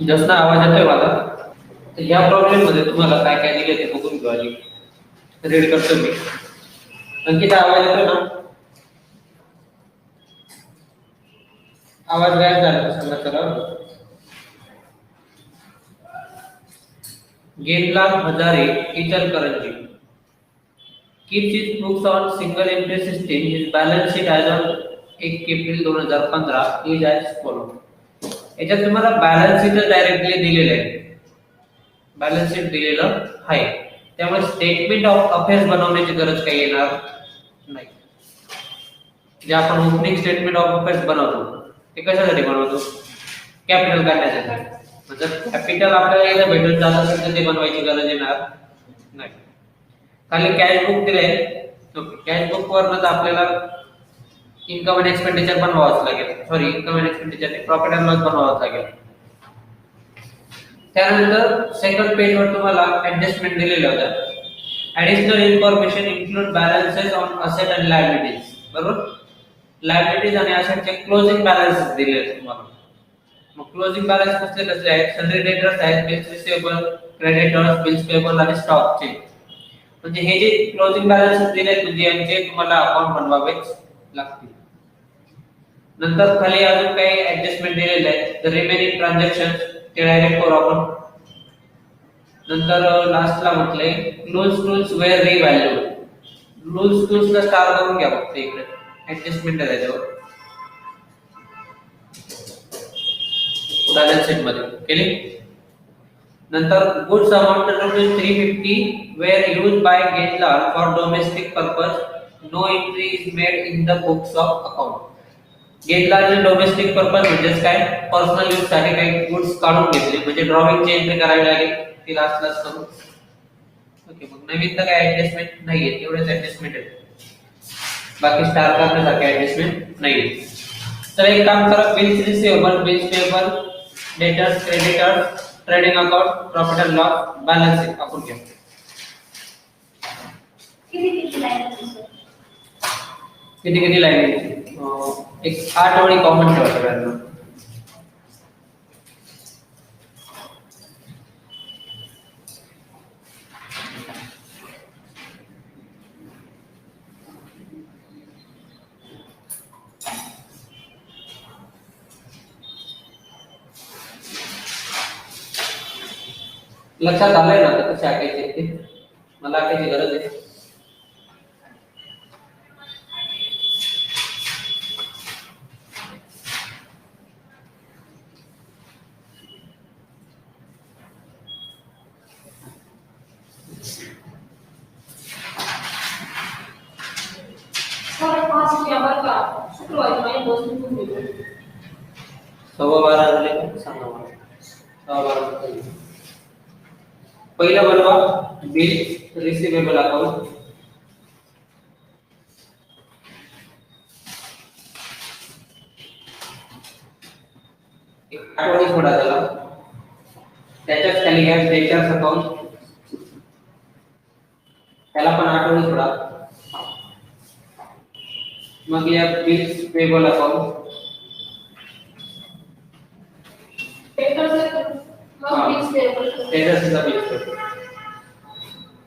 जास्त आवाज येतोय मला. तर या प्रॉब्लेम मध्ये तुम्हाला काय काय दिले ते बघून घेऊ आधी. रीड करतो मी. अंकिता आवाज येतोय ना? आवाज गायब झाला सांगा चला. Gendlal Hazare Ichalkaranji keeps his books on single entry system. His balance sheet as on 1 April 2015 is as follow. याच्यात तुम्हाला बॅलन्स शीट डायरेक्टली दिलेलं आहे. बॅलन्स शीट दिलेलं आहे. त्यामुळे स्टेटमेंट ऑफ अफेअर्स बनवण्याची गरज काही येणार नाही. जे आपण ओपनिंग स्टेटमेंट ऑफ अफेअर्स बनवतो ते कशासाठी बनवतो? कॅपिटल काढण्यासाठी. म्हणजे कॅपिटल आपल्याला एकदा भेटून जात असेल तर ते बनवायची गरज येणार नाही. खाली कॅश बुक दिलंय. कॅश बुक वरनं आपल्याला इन्कम अँड एक्सपेंडिचर बनवावंच लागेल. सॉरी, इन्कम अँड एक्सपेंडिचर नाही, प्रॉफिट अँड लॉस बनवावंच लागेल. त्यानंतर सेकंड पेज वर तुम्हाला ऍडजस्टमेंट दिलेले होते. Additional information include balances on asset and liabilities. बरोबर, लायबिलिटीज आणि असेटचे क्लोजिंग बॅलन्स दिले आहेत तुम्हाला. मग क्लोजिंग बॅलन्स कसले आहेत? सनरी डेटर्स आहेत, bills receivable, creditors, bills payable आणि स्टॉकचे. म्हणजे हे जे क्लोजिंग बॅलन्स दिले म्हणजे यांचे तुम्हाला अकाउंट बनवावेच लागतील. नंतर खाली अजून काही ऍडजस्टमेंट दिलेले आहेत. द रिमेनिंग ट्रान्झॅक्शन्स ते डायरेक्ट करू आपण. नंतर लास्टला म्हटले close tools where revalue. Close टूल्सला स्टार करून घ्या फक्त इकडे. ऍडजस्टमेंट आहे त्याच्यावर बॅलन्स शीट मध्ये केली. नंतर goods amounted to 350 were used by Gendlal for domestic purpose. No entry is made in the books of account. गेंदलालचे डोमेस्टिक पर्पज म्हणजे काय? पर्सनल यूज साठी काही गुड्स काढून घेतले म्हणजे ड्रॉइंगची एंट्री करावी लागेल. ती लास्टलाच करू. ओके, मग नवीन तर काय ऍडजस्टमेंट नाहीये, तेवढेच ऍडजस्टमेंट आहे. बाकी स्टार करण्यासारखे ऍडजस्टमेंट नाहीये. तर एक काम करा, bills receivable, bills payable, debtors, creditors, trading account, profit and loss, balance sheet आपण घेऊ. किती लाईन एक 8 ओळी कॉमन ठेवा सगळ्यांना. लक्षात आलंय ना आता कसे आकायचे ते? मला आकायची गरज आहे. सव्वा 12 झाले का? सांगा मला. 12:15. पहिला बनवा बिल रिसिवेबल अकाउंट. एक आठवडी थोडा झाला. त्याच्याच खाली घ्या डेटर्स अकाउंट. त्याला पण आठवडी थोडा. मग या बिल्स पेबल अकाउंट.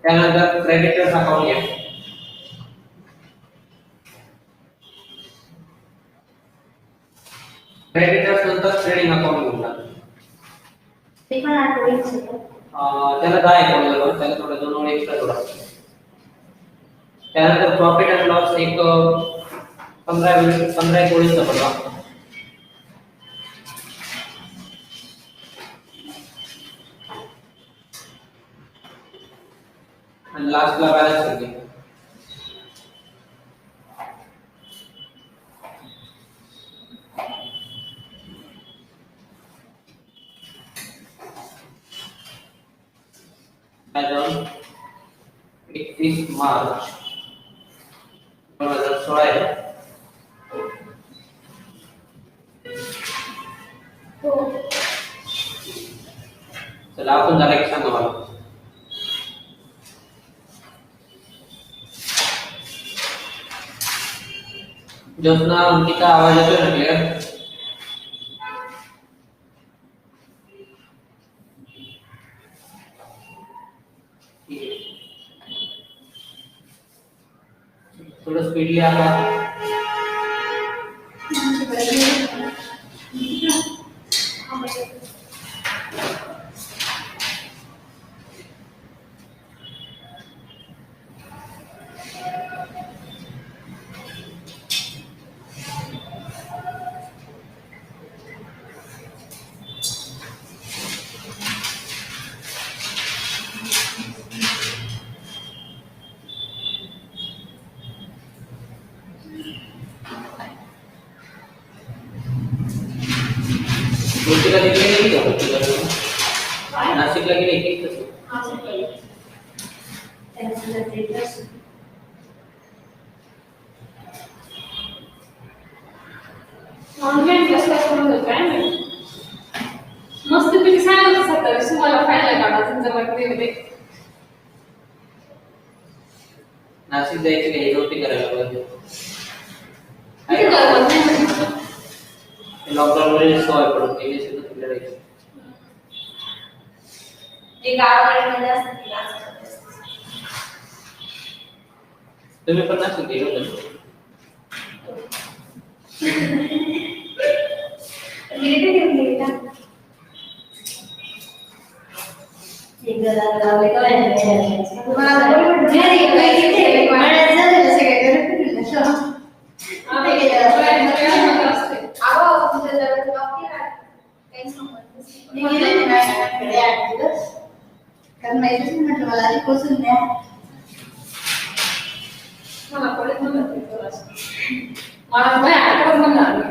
त्यानंतर क्रेडिटर्स अकाउंट घ्या. क्रेडिटर्स नंतर ट्रेडिंग अकाउंट घेऊन टाका. ते पण आठवडीच त्याला 10 अकाउंट लागतात, त्याला थोडा 2 ओळी एक्स्ट्रा जोडा. त्यानंतर प्रॉफिट अँड लॉस एक 15 ओळीचा बनवा. आणि लास्टला balance sheet. as on 31 March 2016 आहे. चला आपण झालं की सांगा मला. ज्योत्ना अंकिता आवाज येतोय ना क्लिअर? थोडं स्पीडली आला. मूर्तीला तिकडे गेली का मूर्तीला? नाशिकला गेली की कसं? ऑनलाईन क्लास करून काय नाही मस्त पैकी सांगत असतात तुम्हाला फायनल काढा तुमच्या बाटलीमध्ये नाशिक जायची काही नव्हती करायला पाहिजे. लॉकडाऊन मध्ये सवय पडून गेली असेल तर तिकडे राहायची. जे गावाकडे असतात क्लास तुम्ही पण नाशिक गेलो होतो कारण माहितीच म्हटलं मला आधी पोचून द्या मला पडत नव्हतं मला माझ्या आठवण म्हणणार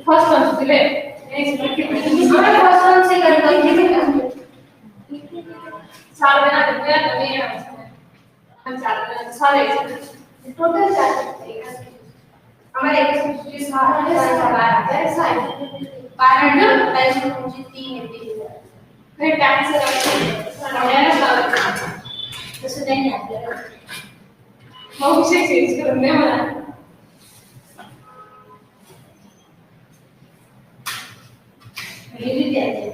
फर्स्ट वन दिले फर्स्ट वन से कर साल बना दिया नहीं हम चार सारे टोटल चार हमारे एक सब्जेक्ट सारे सारे 12 मुझे 3 एमपी फिर टैक्स तसं नाही आपल्याला मग विषय चेंज करून दे मला Really did.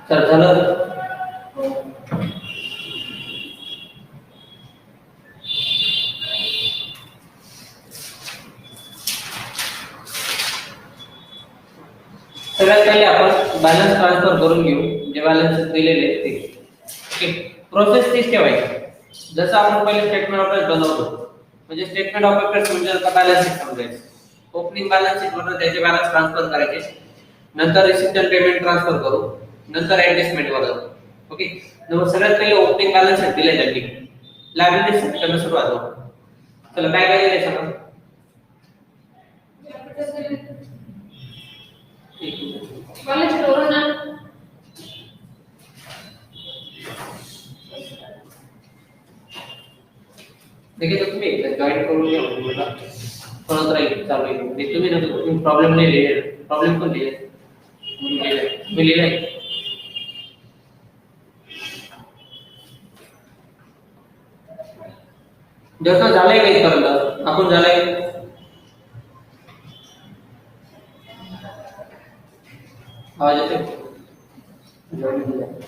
तर झालं सगळ्यात पहिले आपण बॅलन्स ट्रान्सफर करून घेऊ जे बॅलन्स दिलेले आहेत ते ओके प्रोसेस तीच ठेवायची जसं आपण पहिले स्टेटमेंट ऑफ बनवतो म्हणजे स्टेटमेंट ऑफ अफेअर्स म्हणजे का बॅलन्स शीट समजायचं ओपनिंग बॅलन्स शीट मध्ये त्याचे बॅलन्स ट्रान्सफर करायचे नंतर रिसिप्ट अँड पेमेंट ट्रान्सफर करू नंतर ऍडजस्टमेंट वर जाऊ ओके नंतर सगळ्यात पहिले ओपनिंग बॅलन्स शीट दिले त्यांनी लायबिलिटी सेक्शन सुरुवात होऊ चला काय काय दिले सांगा College corona. देखिए तो तुम्ही एकदा जॉइन करून घ्या म्हणजे मला कळत राहील चालू आहे म्हणजे तुम्ही ना तुम्ही प्रॉब्लेम नाही लिहिले प्रॉब्लेम पण लिहिले मी लिहिले जसं झालंय का इथपर्यंत आपण झालंय आवाज येतोय जॉइन केलं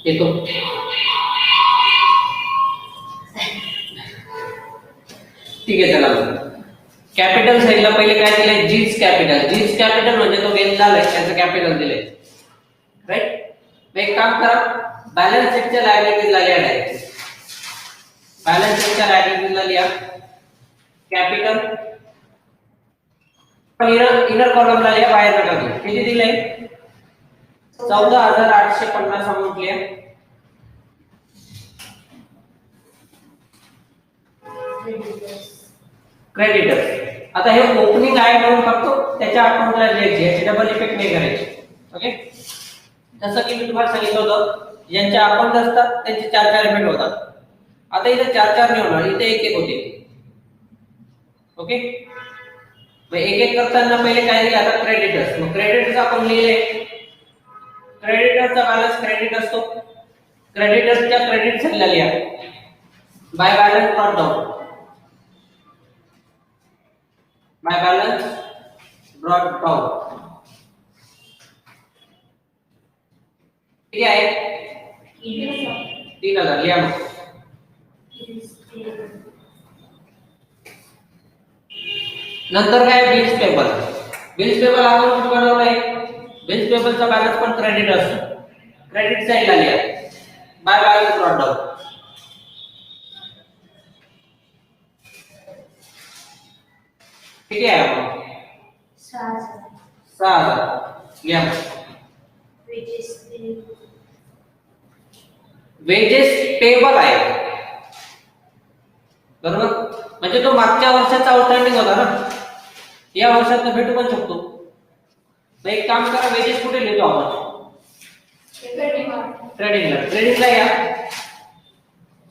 येतो. ठीक आहे, चला कॅपिटल साईडला पहिले काय दिलंय, जीज कॅपिटल. जीज कॅपिटल म्हणजे तो गेम झालाय त्याचं कॅपिटल दिलंय, राईट. मग एक काम करा, बॅलन्स शीटच्या लायबिलिटीजला लिहा डायरेक्ट. बॅलन्स शीटच्या लायबिलिटीजला लिहा कॅपिटल, पण इनर कॉलमला लिहा, बाहेर नका घेऊ. किती दिलंय, 14,850 अमाउंट लिहा. क्रेडिटर्स. आता हे ओपनिंग आहे म्हणून फक्त त्याच्या अकाउंटला लिहायची, याची डबल इफेक्ट नाही करायची. ओके, जसं की मी तुम्हाला सांगितलं होतं, ज्यांचे अकाउंट असतात त्यांचे 4-4 इफेक्ट होतात. आता इथे 4-4 नाही होणार, इथे 1-1 होते. ओके, मग एक करताना पहिले काय दिलं, आता क्रेडिटर्स. मग क्रेडिटर्स आपण लिहिले, क्रेडिटर्सचा बॅलन्स क्रेडिट असतो. क्रेडिटर्सच्या क्रेडिट साईडला लिहा by balance brought down. By balance brought down किती आहे, 3,000 लिहा. मग नंतर काय, bills payable. Bills payable account बनवलंय, बिल्स पेबलचा बॅलन्स पण क्रेडिट असतो. क्रेडिट साईडला लिहा बाय बॅलन्स ब्रॉट डाउन. किती आहे आपण, 6,000 लिहा. वेजेस पेबल आहे, बरोबर, म्हणजे तो मागच्या वर्षाचा आउटस्टँडिंग होता ना, या वर्षात भेटू पण शकतो. मग एक काम करा, वेजेस कुठे लिहितो आपण, ट्रेडिंगला. ट्रेडिंगला या,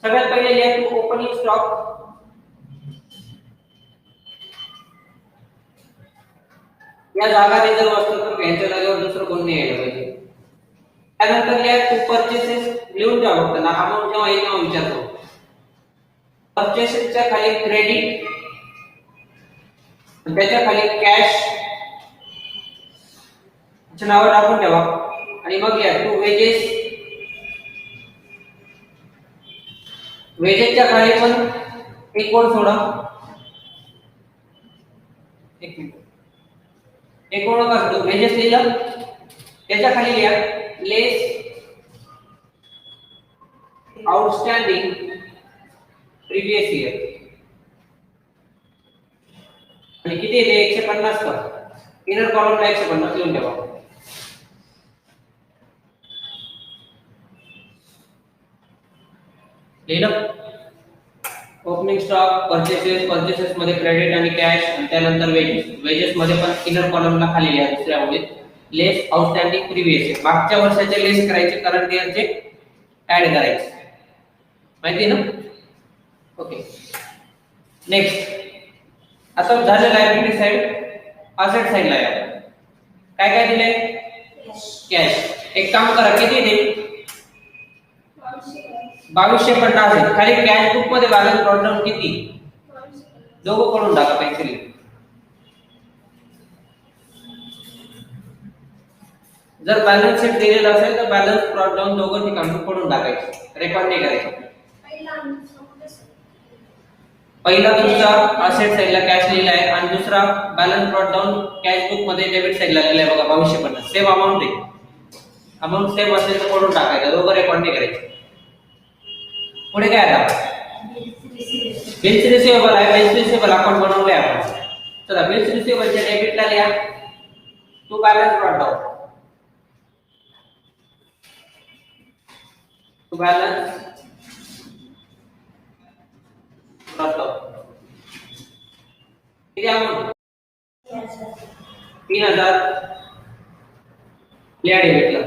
सगळ्यात पहिले लिहा टू ओपनिंग स्टॉक. या जागा रिझर्व असतो तर घ्यायच्या जागेवर दुसरं कोण नाही यायला पाहिजे. त्यानंतर लिहा टू परचेसेस, लिहून ठेवा फक्त ना, अमाऊंट जेव्हा येईल तेव्हा विचारतो. परचेसेसच्या खाली क्रेडिट, त्याच्या खाली कॅश च्या नावावर टाकून ठेवा आणि मग लिहा टू वेजेस. वेजेसच्या खाली पण एक कोड सोडा, एक मिनिट, एक कोड का सोडू, वेजेस लिहिलं, त्याच्या खाली लिहा लेस आउटस्टँडिंग प्रीवियस इयर. आणि किती येते, 150 का, इनर कॉलमला 150 लिहून ठेवा. लिहिलं, ओपनिंग स्टॉक, परचेसेस, परचेसेस मध्ये क्रेडिट आणि कॅश, आणि त्यानंतर वेजेस. वेजेस मध्ये पण इनर कॉलमला खाली लिहा दुसऱ्या ओळीत लेस आउटस्टँडिंग प्रीवियस इयर. मागच्या वर्षाचे लेस करायचे, करंट इयरचे ऍड करायचे, माहिती ना. Okay, next. आता झालं लायबिलिटी साइड. असेट साइडला या, काय काय दिले, कॅश. एक काम करा, किती देईल, 2250 आहे. खाली कॅश बुक मध्ये बॅलन्स ब्रॉट डाउन किती, दोघं पडून टाका पैसे. जर बॅलन्स शीट दिलेला असेल तर बॅलन्स ब्रॉट डाउन दोघं ठिकाणी पडून टाकायचे, रेकॉर्ड नाही करायचं. पहिला तुमचा असेट साइडला कॅश लिहिला आहे आणि दुसरा balance brought down cash book मध्ये डेबिट साइडला लिहिला आहे बघा, 2250. सेम अमाउंट आहे, अमाउंट सेम असेल तर पडून टाकायचं, दोघं रेकॉर्ड नाही करायचे. पुढे काय आता, बिल्स रिसिवेबल आहे. बिल्स रिसिवेबल अकाउंट बनवले आपण. चला, बिल्स रिसिवेबलच्या डेबिटला लिहा to balance brought down. To balance brought down किती अमाउंट, 3,000 लिहा डेबिटला.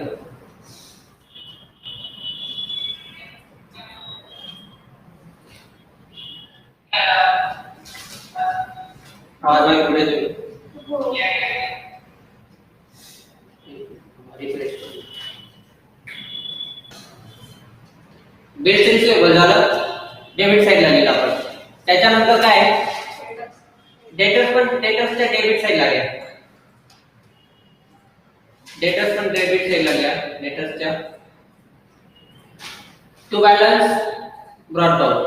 आवाज आहे पुढे बिल्स रिसिवेबल झालं, डेबिट साइडला लिहिलं आपण. त्याच्यानंतर काय, डेटर्स पण डेटर्सच्या डेबिट साइडला घ्या. डेटर्स पण डेबिट साइडला घ्या, डेटर्सच्या. to balance brought down.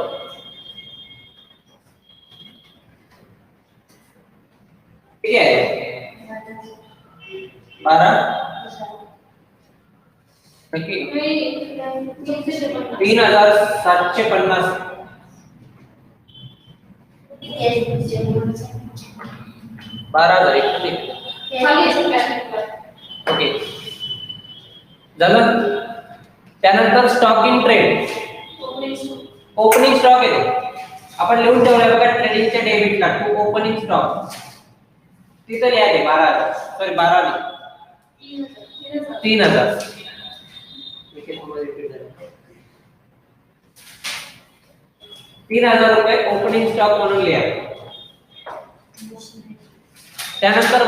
किती आहे 12 नक्की 3750 12,000 ओके झालं. त्यानंतर stock in trade opening stock आहे आपण लिहून ठेवलाय बघा ट्रेडिंगच्या डेबिटला टू ओपनिंग स्टॉक तिथं लिहायचे 12,000 सॉरी 12 नाही 3,000 3,000 रुपये ओपनिंग स्टॉक म्हणून लिहा. त्यानंतर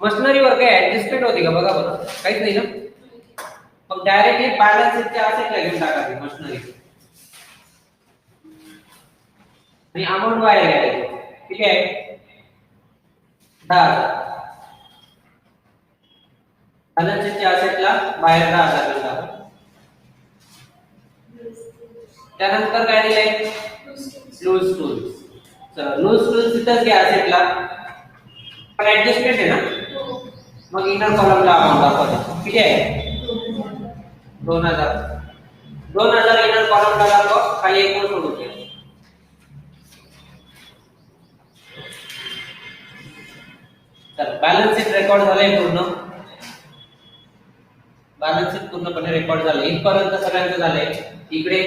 मशनरीवर काय ऍडजस्टमेंट होती का बघा बरं काहीच नाही ना मग डायरेक्टली बॅलन्स शीटच्या असेटला घेऊन टाकायची मशनरी आणि अमाउंट बाहेर घ्यायची ठीक आहे 10,000 बॅलन्स शीटच्या असेटला बाहेर 10,000 घेऊन टाका. त्यानंतर काय दिलंय लूज टूल्स चला लूज टूल्स तिथंच घ्या असेटला पण ऍडजस्टमेंट आहे ना मग इनर कॉलमला अमाउंट दाखवा किती आहे 2,000 इनर कॉलमला दाखवा खाली एक सोडून द्या. तर बॅलन्स शीट रेकॉर्ड झालंय पूर्ण बॅलन्स शीट पूर्णपणे रेकॉर्ड झालं इथपर्यंत सगळ्यांचं झालंय. इकडे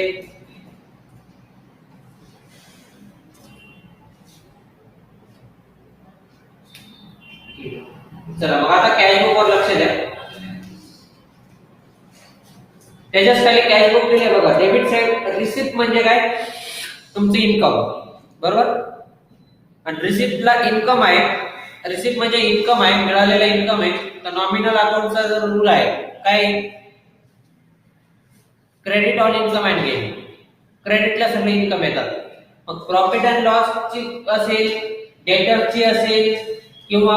चला मग आता कॅश बुक वर लक्ष द्या. त्याच्याच खाली कॅश बुक दिले बघा डेबिट साइड रिसिप्ट म्हणजे काय तुमची इन्कम बरोबर आणि रिसिप्टला इन्कम आहे रिसिप्ट म्हणजे इन्कम आहे मिळालेला इन्कम आहे तर नॉमिनल अकाउंटचा जो रूल आहे काय credit on income and gain क्रेडिटला सगळे इन्कम येतात. मग प्रॉफिट अँड लॉस ची असेल डेटरची असेल किंवा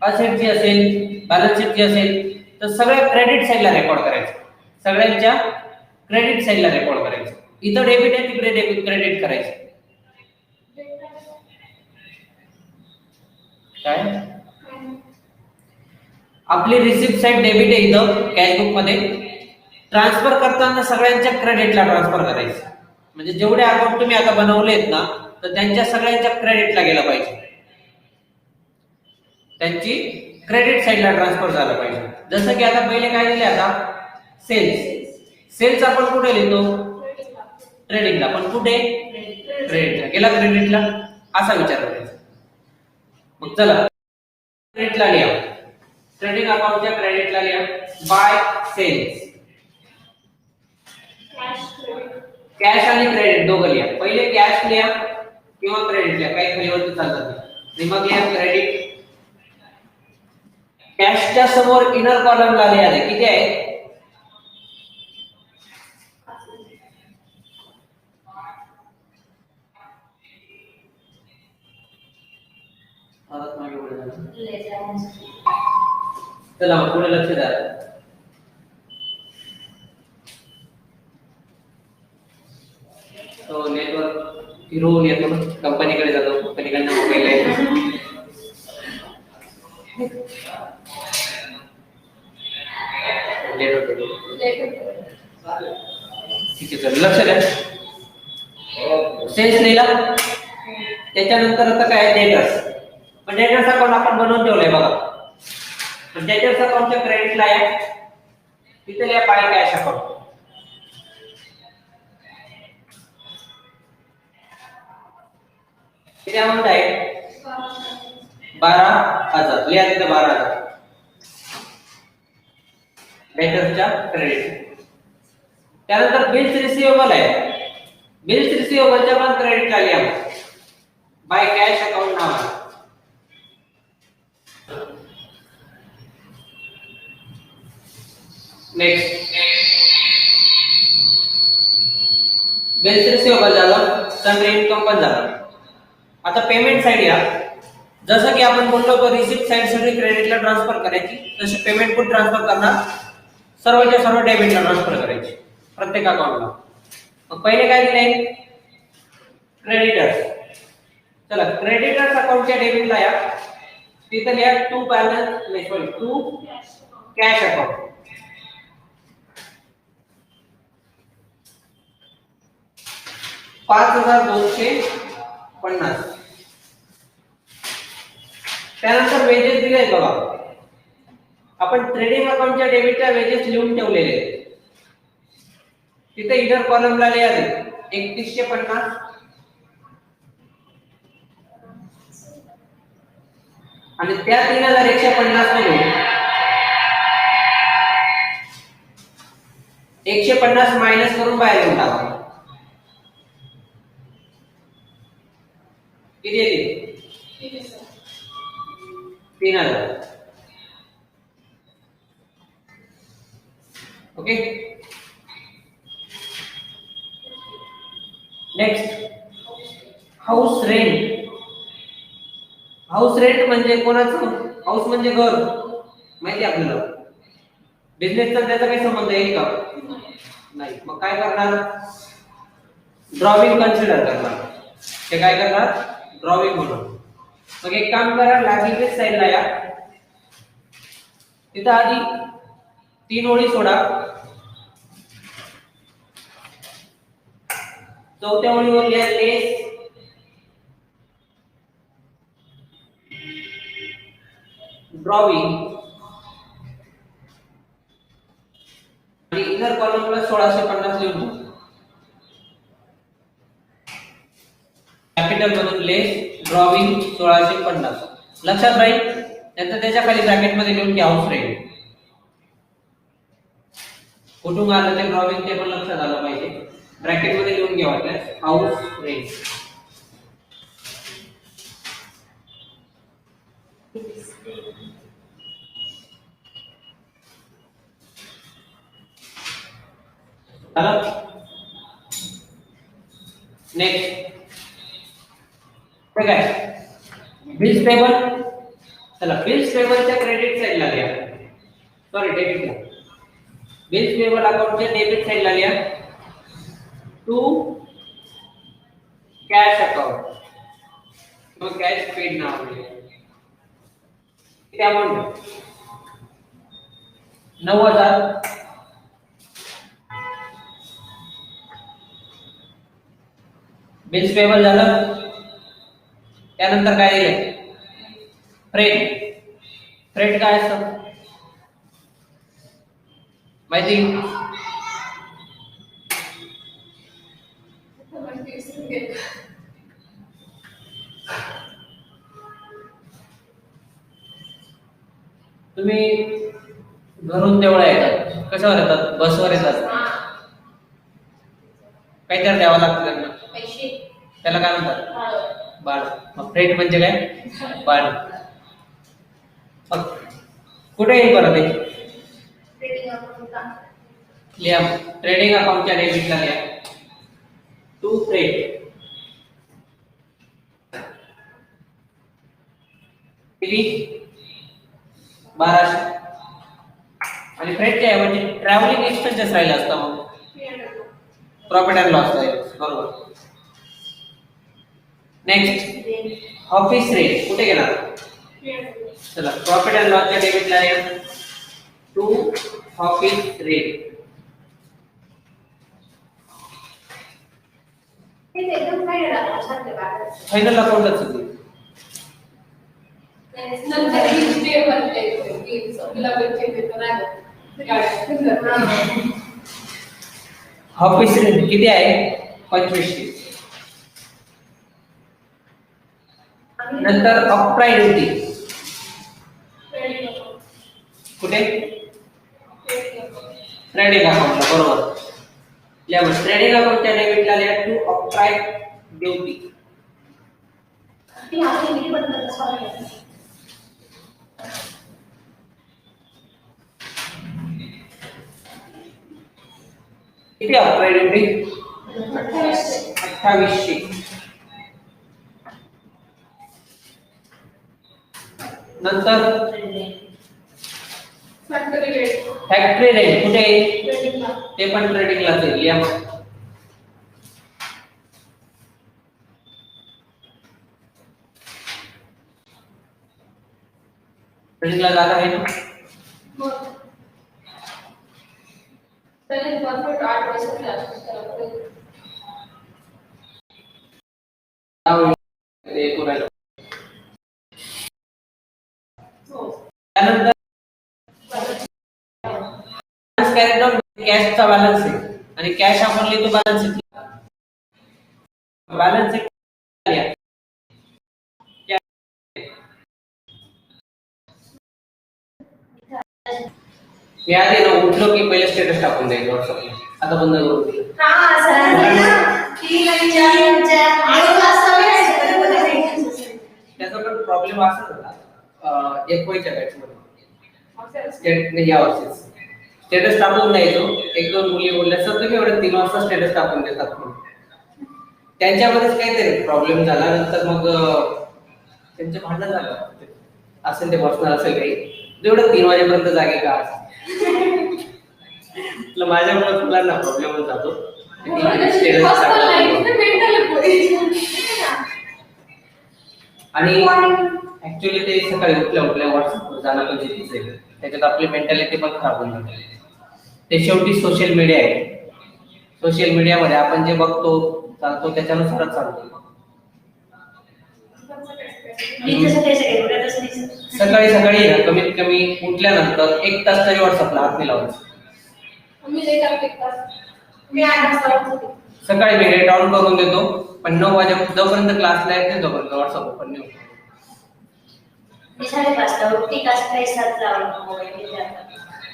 असेटची असेल बॅलन्स शीटची असेल तर सगळ्या क्रेडिट साइडला रेकॉर्ड करायचं सगळ्यांच्या क्रेडिट साइडला रेकॉर्ड करायचं. इथं डेबिट आहे तिकडे डेबिट क्रेडिट करायचं काय आपली रिसिप्ट साइड डेबिट आहे इथं कॅश बुक मध्ये ट्रान्सफर करताना सगळ्यांच्या क्रेडिटला ट्रान्सफर करायचं म्हणजे जेवढे अकाउंट तुम्ही आता बनवलेत ना तर त्यांच्या सगळ्यांच्या क्रेडिटला गेलं पाहिजे त्यांची क्रेडिट साइडला ट्रान्सफर झालं पाहिजे. जसं की आता पहिले काय दिले आता सेल्स आपण कुठे लिहितो ट्रेडिंगला पण कुठे क्रेडिटला गेला क्रेडिटला असा विचार करायचा. मग चला क्रेडिटला लिहा ट्रेडिंग अकाउंटच्या क्रेडिटला लिहा बाय सेल्स कॅश आणि क्रेडिट दोघं लिहा. पहिले कॅश लिहा किंवा क्रेडिट लिहा काही खालीवरती चालतात आणि मग लिहा क्रेडिट. कॅशच्या समोर इनर कॉलमला लिहा किती आहे चला मग पुढे लक्ष द्या. तो नेटवर्क फिरवून येतो कंपनीकडे जातो कंपनीकडनं मोबाईल आहे ठीक आहे सर लक्ष द्या. सेल्स लिहिला त्याच्यानंतर आता काय डेटर्स पण डेटर्स अकाउंट आपण बनवून ठेवलंय बघा पण डेटर्स अकाउंटच्या क्रेडिटला आहे तिथे लिहा बाय कॅश अकाउंट किती अमाउंट आहे 12,000 लिहा तिथे 12,000 डेटर्सच्या क्रेडिट. त्यानंतर बिल्स रिसिवेबल आहे बिल्स रिसिवेबलच्या पण क्रेडिटला लिहा बाय कॅश अकाउंट नावाने. नेक्स्ट बिल्स रिसिवेबल झालं सगळे इन्कम पण झालं. आता पेमेंट साइड या जसं की आपण बोललो तो रिसिप्ट साइड सगळी क्रेडिटला ट्रान्सफर करायची तशी पेमेंट पण ट्रान्सफर करणार सर्वच्या सर्व डेबिटला ट्रान्सफर करायची. प्रत्येक अकाउंटला. मग पहिले काय दिले? क्रेडिटर्स. चला क्रेडिटर्स अकाउंटच्या डेबिटला या, तिथे लिहा टू बॅलन्स नाही सॉरी टू कॅश अकाउंट. $5,250. त्यानंतर वेजेस दिले बघा. आपण ट्रेडिंग अकाउंटच्या डेबिटच्या वेजेस लिहून ठेवलेले आहेत. तिथे इधर कॉलमला लिहा 3150 आणि त्या 3150 मधून 150 मायनस करून बाहेर घेऊन टाका. किती येते? 3000. Okay. Next house rent. House rent म्हणजे कोणाचं? हाऊस म्हणजे घर, माहिती आपल्याला. बिझनेसचा त्याचा काही संबंध आहे का? नाही. मग काय करणार? ड्रॉविंग कन्सिडर करणार. ते काय करणार? ड्रॉविंग म्हणून. मग एक काम करा, लायबिलिटी साइडला या, तिथं आधी 3 ओळी सोडा. चौथ्या ओळीवर लिहा लेस ड्रॉविंग आणि इतर कॉलमला 1650 लिहून ठेवा. कॅपिटल मधून लेस ड्रॉविंग 1650 लक्षात राहील. नंतर त्याच्या खाली ब्रॅकेट मध्ये लिहून घ्या हाऊस रेंट. कुठून आलं ते ड्रॉविंग ते पण लक्षात आलं पाहिजे. ब्रॅकेट मध्ये लिहून घ्या वाटल्यास हाऊस रेंट. नेक्स्ट ठीक आहे. Bills payable. चला बिल्स पेबलच्या क्रेडिट साइडला लिहा, सॉरी डेबिटला. बिल्स पेबल अकाउंटच्या डेबिट साइडला लिहा टू कॅश अकाउंट. मग कॅश पेड नाव लिहा. किती अमाउंट? 9000. बिल्स पेबल झालं. त्यानंतर काय दिले? फ्रेट. फ्रेट काय असतं माहिती? तुम्ही घरून तेवढा येतात, कशावर येतात? बसवर येतात. काहीतरी द्यावं लागतं त्यांना पैसे. त्याला काय म्हणतात? भाडं. मग फ्रेट म्हणजे काय? भाडं. मग कुठे येईल बरं ते? लिहा ट्रेडिंग अकाउंटच्या डेबिटला लिहा टू फ्रेट. किती? 1200. आणि फ्रेटच्या ऐवजी ट्रॅव्हलिंग एक्सपेन्सेस राहिले असता मग प्रॉफिट अँड लॉस आहे. बरोबर. नेक्स्ट ऑफिस रेट कुठे गेला? चला प्रॉफिट अँड लॉसच्या डेबिटला या टू ऑफिस रेट. फायनल अकाउंटच होती. नंतर हिस्ट्री बनते की सबला बच्चे देतो नाही. ऑफिस रेट किती आहे? 2500. नंतर अपराईड ड्युटी कुठे? ट्रेडिंग अकाउंटला. बरोबर. लिहा ट्रेडिंग अकाउंटच्या डेबिटला लिहा टू अपराईड ड्युटी. किती अपराईड ड्युटी? 2800. नंतर फॅक्टरी रेट फॅक्टरी रेंट कुठे आहे? ट्रेडिंगला. ते पण ट्रेडिंगलाच आहे. लिहा मग. ट्रेडिंगला जागा आहे ना? मग त्याने परफेक्ट 8 वर्ष क्लास ते पुरायला. हो. त्यानंतर कॅरेट डाऊन कॅशचा बॅलन्स आहे आणि कॅश आपण लिहितो बॅलन्स शीट. बॅलन्स शीट मी आधी ना उठलो की पहिले स्टेटस टाकून द्यायचं व्हॉट्सअपला. आता बंद करून दिलं. हां सर ती म्हणजे आणि वास्तव त्याचा पण प्रॉब्लेम असा झाला एक वयच्या बॅचमध्ये स्टेट या वर्षीच स्टेटस टाकून द्यायचो. एक दोन मुली बोलल्या सर तुम्ही एवढे 3 वाजता स्टेटस टाकून देतात म्हणून. त्यांच्यामध्येच काहीतरी प्रॉब्लेम झाला. नंतर मग त्यांचे भांडण झालं असेल, ते पर्सनल असेल काही. एवढं 3 वाजेपर्यंत जागे का आज? म्हटलं माझ्यामुळे तुला ना प्रॉब्लेमच जातो. स्टेटस आणि ऍक्च्युअली ते सकाळी उठल्या व्हॉट्सअपवर जाणं पण चुकीचं आहे. त्याच्यात आपली मेंटॅलिटी पण खराब होऊन जाते. ते शेवटी सोशल मीडिया आहे. सोशल मीडियामध्ये आपण जे बघतो चालतो त्याच्यानुसारच चालतो. सकाळी सकाळी ना कमीत कमी उठल्यानंतर 1 तास तरी व्हॉट्सअपला हात नाही लावायचा. मी नाही करत 1 तास. मी 8 वाजता उठते. सकाळी मी नेट ऑन करून देतो, पण 9 वाजेपर्यंत जोपर्यंत क्लासला येत नाही तोपर्यंत व्हॉट्सअप ओपन नाही होत. मी 5:30 उठते का सकाळी 7 ला मोबाईल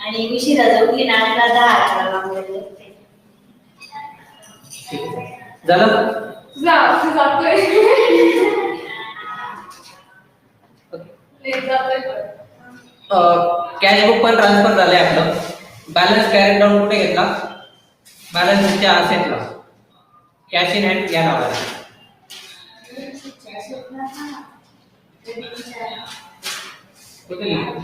आणि उशिरा झोपली ना 10 ला मोबाईल बघते. झालं? जातोय. लेट जातोय पण. कॅश बुक पण ट्रान्सफर झाले आपलं. बॅलन्स कॅरेट डाऊन कुठे घेतला? बॅलन्स शीटच्या असेटला. कॅश इन हँड या नावाला. कुठे लिहिलं?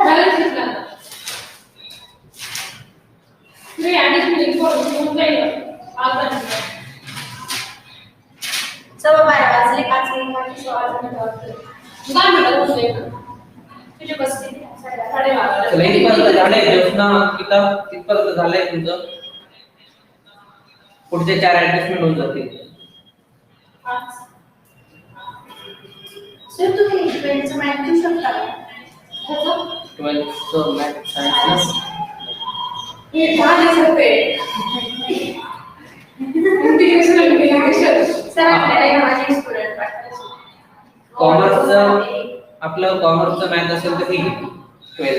बॅलन्स शीटला. मी ॲडिशनल इन्फॉर्मेशन जाईल. आज सव्वा 12 वाजले 5 मिनिटांची 16 मिनिटं. तुझे बसते 12:30. चला इथपर्यंत झालंय. योजना किताब इथपर्यंत झालंय तुमचं. पुढचे 4 ऍडजस्टमेंट होऊन जातील. सर तुम्ही 12चं मॅथ देऊ शकता का? 12th मॅथ सायन्स हे झाले होते. इंटिग्रेशन सर आपल्याला माझे स्टुडंट पाठवायचे. कॉमर्सचं आपलं कॉमर्सचं मॅथ असेल तर ठीक आहे.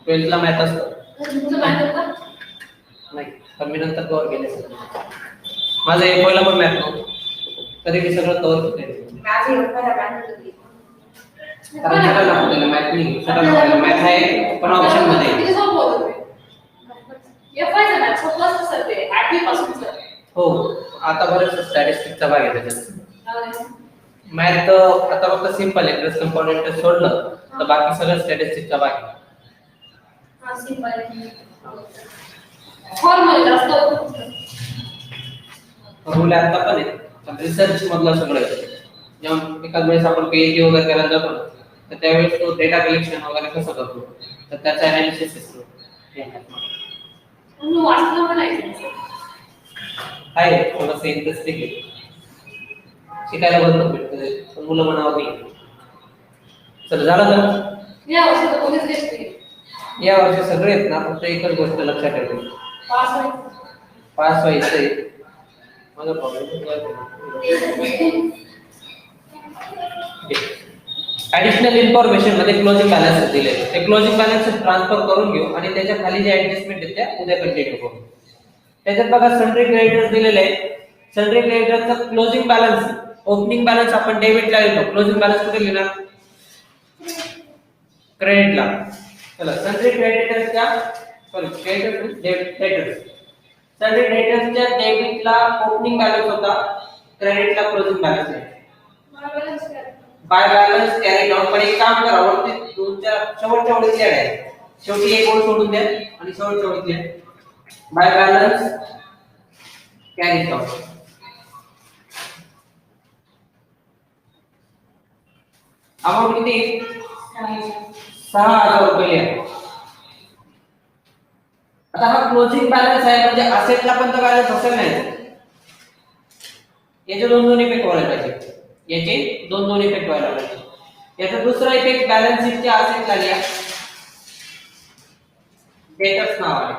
12th ला मॅथ असतं. तुमचं मॅथ होतं? नाही, पण मी नंतर कव्हर केले. माझं एक पहिला पण मॅथ नव्हतं, तरी मी सगळं कव्हर केलं. माझे खरं मॅथ होती. कारण सगळं दाखवलेलं मॅथ नाही, सगळं दाखवलेलं मॅथ आहे पण ऑप्शन मध्ये आहे. किती सोपं होतं ते? एफआयचं मॅथ सोपं असतं सर ते 8वी पासूनचं. हो, आता बरेच स्टॅटिस्टिक्सचा भाग आहे त्याच्यात. मॅथ आता फक्त सिंपल आहे. प्लस कंपोनेंट सोडलं तर बाकी सगळं स्टॅटिस्टिक्सचा भाग आहे. हा सिंपल आहे. फॉर्म्युला जास्त होतं. रूल आता पण आहे, पण रिसर्च मधलं सगळं आहे. जेव्हा एखाद वेळेस आपण पीएचडी वगैरे करायला जातो ना, तर त्यावेळेस तो डेटा कलेक्शन वगैरे कसं करतो, तर त्याचा अनालिसिस असतो. मी वाचलं पण आहे. आहे थोडंसं इंटरेस्टिंग आहे, शिकायला भरपूर भेटतं, पण मुलं मनावर नाही. चल झालं तर या वर्षी तर कोणीच देत नाही. या वर्षी सगळे आहेत ना, फक्त एकच गोष्ट लक्षात ठेवायची, पास व्हायचं. पास व्हायचंय. माझा प्रॉब्लेम ऍडिशनल इन्फॉर्मेशन मध्ये क्लोजिंग बॅलन्स दिले. ते क्लोजिंग बॅलन्स ट्रान्सफर करून घेऊ आणि त्याच्या खाली जे ऍडजस्टमेंट आहेत त्या उद्या कंटिन्यू करू. त्याच्यात बघा सन्ड्री क्रेडिटर्स दिलेले आहे. सन्ड्री क्रेडिटरचा क्लोजिंग बॅलन्स, ओपनिंग बॅलन्स आपण डेबिटला लिहितो, क्लोजिंग बॅलन्स कुठे लिहिणार? क्रेडिटला. चला सन्ड्री क्रेडिटर्सच्या डेबिटर्स सन्ड्री क्रेडिटर्सच्या डेबिटला ओपनिंग बॅलन्स होता, क्रेडिटला क्लोजिंग बॅलन्स आहे. By balance carry down. पण एक काम करा, वरती दोनच्या शेवटच्या ओळीत लिहा आहे. शेवटी एक ओळ सोडून द्या आणि शेवटच्या ओळीत लिहा by balance carry down. Amount किती? 6,000 रुपये लिहा. आता हा क्लोजिंग बॅलन्स आहे, म्हणजे असेटला पण तो बॅलन्स असेल नाही. याचे दोन इफेक्ट व्हायला पाहिजे. याचे दोन इफेक्ट व्हायला पाहिजे. याचा दुसरा इफेक्ट बॅलन्स शीटच्या असेटला लिहा. डेटर्स नाव आहे.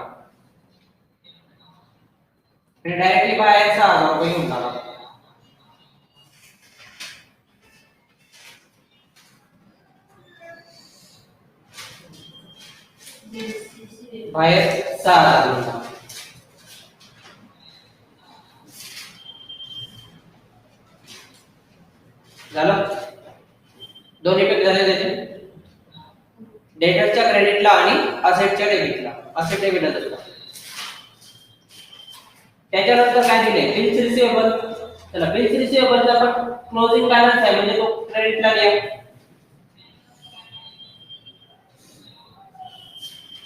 डायरेक्टली बाहेर 6,000 रुपये घेऊन टाका. बाहेर 6,000 घेऊन टाका. झालं? दोन इफेक्ट झाले त्याचे. डेटरच्या क्रेडिटला आणि असेटच्या डेबिटला. असेट डेबिटला असतो. त्याच्यानंतर काय दिले? Bills receivable. चला, बिल्स रिसिवेबलचा पण क्लोजिंग बॅलन्स आहे, म्हणजे तो क्रेडिटला लिहा.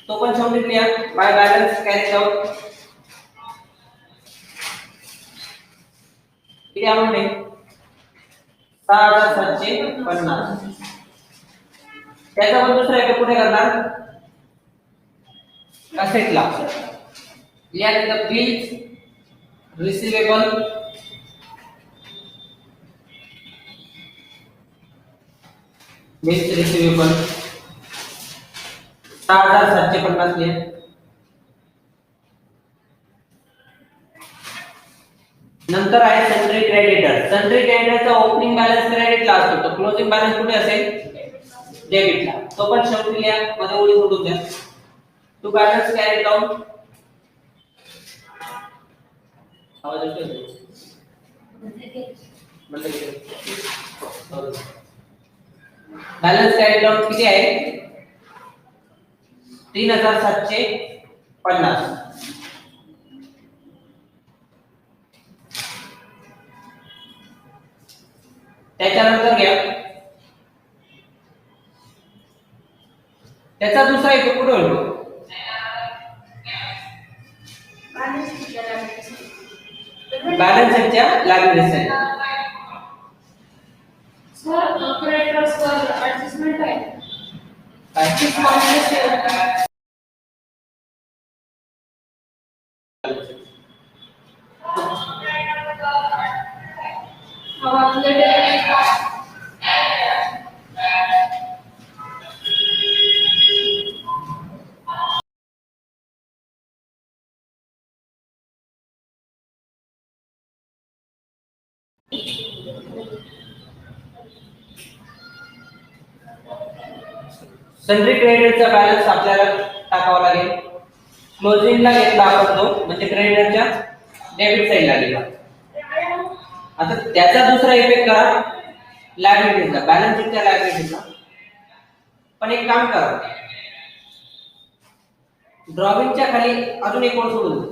तो पण शेवटी लिहा बाय बॅलन्स कॅरी डाऊन. किती अमाउंट आहे? 6,750. त्याचा पण दुसरा इफेक्ट कुठे करणार? असेटला. लिहा तिथं बिल्स रिसिवेबल बिल्स रिसिवेबल 6,750 लिहा. नंतर आहे सन्ड्री क्रेडिटर. सन्ड्री क्रेडिटरचा ओपनिंग बॅलन्स क्रेडिटला असतो, तो क्लोजिंग बॅलन्स कुठे असेल? डेबिटला. तो पण शेवटी लिहा, मध्ये ओळी सोडून द्या. To balance carry down. आवाज येतोय? बॅलन्स कॅरी डाऊन किती आहे? 3,750. त्याच्यानंतर घ्या, त्याचा दुसरा इफेक्ट कुठे होईल? बॅलन्स शीटच्या लायबिलिटीज. सर क्रेडिटर्सवर ऍडजस्टमेंट आहे. सन्ड्री क्रेडिटचा बॅलन्स आपल्याला टाकावा लागेल. क्लोजिंगला घेतला आपण तो, म्हणजे क्रेडिटरच्या डेबिट साइडला गेला. आता त्याचा दुसरा इफेक्ट करा लायबिलिटीजला, बॅलन्स शीटच्या लायबिलिटीजला. पण एक काम करा, ड्रॉविंगच्या खाली अजून एक ओळ सोडून द्या,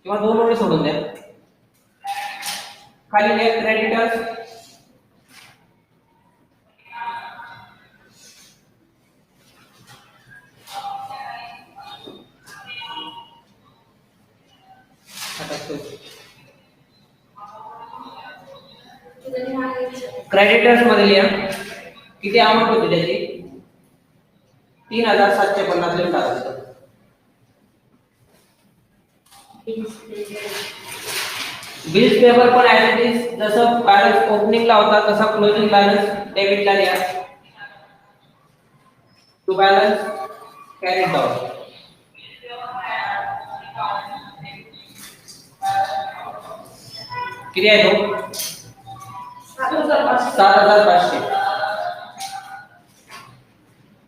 किंवा दोन ओळी सोडून द्या. खाली लिहा क्रेडिटर्स क्रेडिटर्स मध्ये लिहा किती अमाउंट होती त्याची? 3,750 लिहून टाकायचं. बिल्स पेपर पण ऍज इट इज, जसं बॅलन्स ओपनिंगला होता तसा क्लोजिंग बॅलन्स डेबिटला लिहा. To balance carry down. किती आहे तो? 7,500.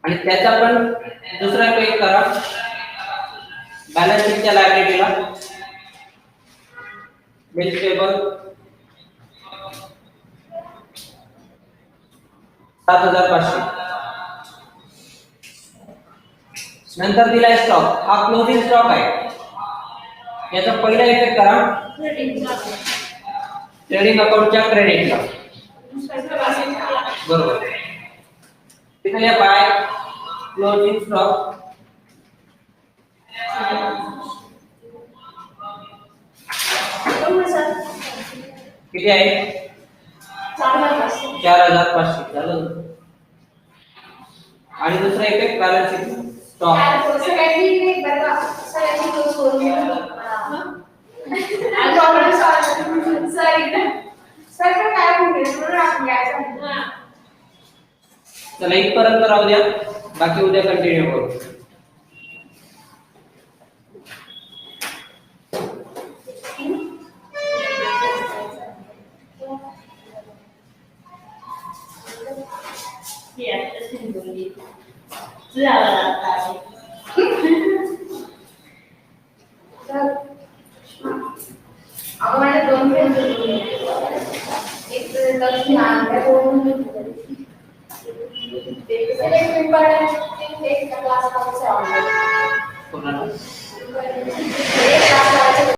आणि त्याचा पण दुसरा एक करा बॅलन्स शीटच्या लायबिलिटीला. Bills payable 7,500. नंतर दिलाय स्टॉक. हा क्लोजिंग स्टॉक आहे. याचा पहिला इफेक्ट करा ट्रेडिंग अकाउंटच्या क्रेडिटला बरोबर. तिथे या बाय क्लोजिंग स्टॉक किती आहे 4500 झालं. आणि दुसरा इफेक्ट बॅलन्स शीट स्टॉक चला इथपर्यंत राहू द्या, बाकी उद्या कंटिन्यू करू. आम्हाला 2 फ्रेंड्स होते. एक लक्ष्मी आणि दोन एक क्लास कोणाला